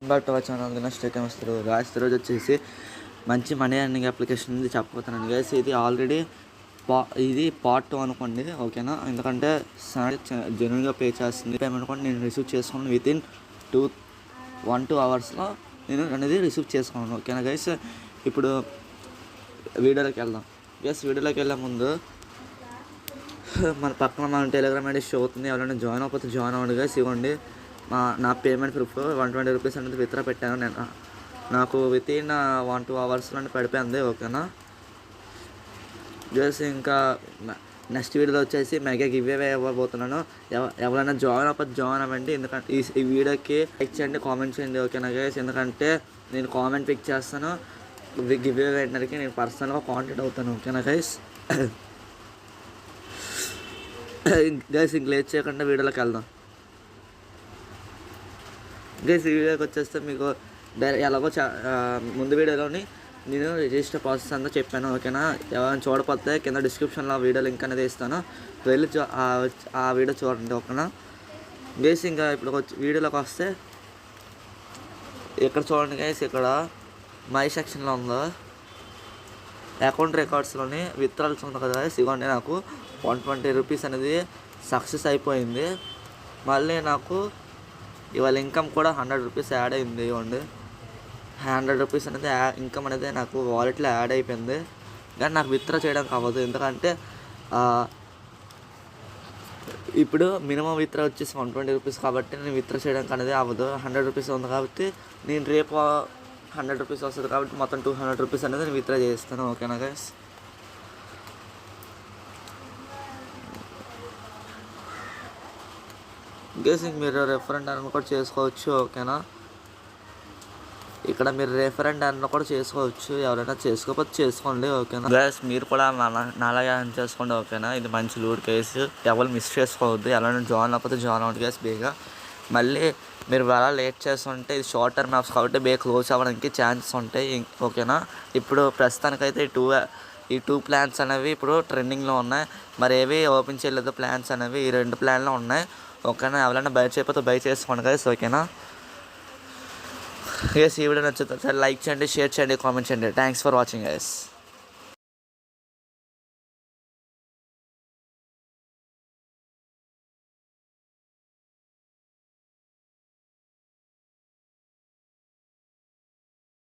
But channel next అయితే వస్తారు guys. ఈరోజు వచ్చేసి మంచి మనీ ఎర్నింగ్ అప్లికేషన్ ఉంది చెప్పబోతున్నాను గాయస్. ఇది ఆల్రెడీ ఇది పార్ట్ 2 అనుకోండి, ఓకేనా. ఎందుకంటే జెన్యున్గా పే చేస్తుంది. పేమెంట్ కూడా నేను రిసీవ్ చేసుకున్నాను వితిన్ 1-2 అవర్స్లో నేను అనేది రిసీవ్ చేసుకున్నాను, ఓకేనా గైస్. ఇప్పుడు వీడియోలోకి వెళ్దాం గైస్. వీడియోలోకి వెళ్ళే ముందు మన పక్కన మన టెలిగ్రామ్ ఐడి షో అవుతుంది. ఎవరైనా జాయిన్ అవ్వకపోతే జాయిన్ అవ్వండి గైస్. ఇవ్వండి నా పేమెంట్ ప్రూఫ్ 120 రూపీస్ అనేది విత్డ్రా పెట్టాను నేను. నాకు వితిన్ 1-2 అవర్స్లో పడిపోయింది, ఓకేనా గైస్. ఇంకా నెక్స్ట్ వీడియోలో వచ్చేసి మెగా గివ్వే ఇవ్వబోతున్నాను. ఎవరైనా జాయిన్ అవ్వకపోతే జాయిన్ అవ్వండి. ఎందుకంటే ఈ వీడియోకి లైక్ చేయండి, కామెంట్ చేయండి, ఓకేనా గైస్. ఎందుకంటే నేను కామెంట్ పిక్ చేస్తాను, గివ్వే వెంటనే నేను పర్సనల్గా కాంటాక్ట్ అవుతాను, ఓకేనా గైస్. గైస్ ఇంక లేట్ చేయకుండా వీడియోలోకి వెళ్దాం గైస్. ఈ వీడియోకి వచ్చేస్తే మీకు ఎలాగో ముందు వీడియోలోని నేను రిజిస్టర్ ప్రాసెస్ అంతా చెప్పాను, ఓకేనా. ఎవరైనా చూడకపోతే కింద డిస్క్రిప్షన్లో వీడియో లింక్ అనేది ఇస్తాను, వెళ్ళి ఆ వీడియో చూడండి, ఓకేనా గైస్. ఇంకా ఇప్పుడు వీడియోలోకి వస్తే ఇక్కడ చూడండి గైస్. ఇక్కడ మై సెక్షన్లో ఉందో అకౌంట్ రికార్డ్స్లోని విత్డ్రాల్స్ ఉంది కదా గైస్. ఇవ్వండి నాకు 120 రూపీస్ అనేది సక్సెస్ అయిపోయింది. మళ్ళీ నాకు ఇవాళ ఇన్కమ్ కూడా 100 రూపీస్ యాడ్ అయింది. ఇవ్వండి 100 రూపీస్ అనేది ఇన్కమ్ అనేది నాకు వాలెట్లో యాడ్ అయిపోయింది. కానీ నాకు విత్డ్రా చేయడానికి అవ్వదు, ఎందుకంటే ఇప్పుడు మినిమం విత్డ్రా వచ్చేసి 120 రూపీస్ కాబట్టి నేను విత్డ్రా చేయడానికి అనేది అవ్వదు. 100 రూపీస్ ఉంది కాబట్టి నేను రేపు 100 రూపీస్ వస్తుంది కాబట్టి మొత్తం 200 రూపీస్ అనేది నేను విత్డ్రా చేస్తాను, ఓకేనా గైస్. గైస్ మీరు రెఫరెండ్ అన్న కూడా చేసుకోవచ్చు, ఓకేనా. ఇక్కడ మీరు రెఫరెండ్ అన్న కూడా చేసుకోవచ్చు, ఎవరైనా చేసుకోకపోతే చేసుకోండి, ఓకేనా గైస్. మీరు కూడా నాలాగే చేసుకోండి, ఓకేనా. ఇది మంచి లూడ్ కేసు, ఎవరు మిస్ చేసుకోవద్దు. ఎవరైనా జాయిన్ అవ్వకపోతే జాయిన్ అవ్వదు గైస్ బేగా. మళ్ళీ మీరు అలా లేట్ చేస్తుంటే ఇది షార్ట్ టర్మ్ యాప్స్ కాబట్టి బేగా క్లోజ్ అవ్వడానికి ఛాన్సెస్ ఉంటాయి, ఓకేనా. ఇప్పుడు ప్రస్తుతానికైతే ఈ టూ ప్లాన్స్ అనేవి ఇప్పుడు ట్రెండింగ్లో ఉన్నాయి. మరి ఏవి ఓపెన్ చేయలేదు ప్లాన్స్ అనేవి, ఈ 2 ప్లాన్లో ఉన్నాయి, ఓకేనా. ఎవరైనా బై చేయకపోతే బై చేసుకోండి గైస్, ఓకేనా. గైస్ ఈ వీడియో నచ్చుతుంది లైక్ చేయండి, షేర్ చేయండి, కామెంట్ చేయండి. Thanks for watching guys.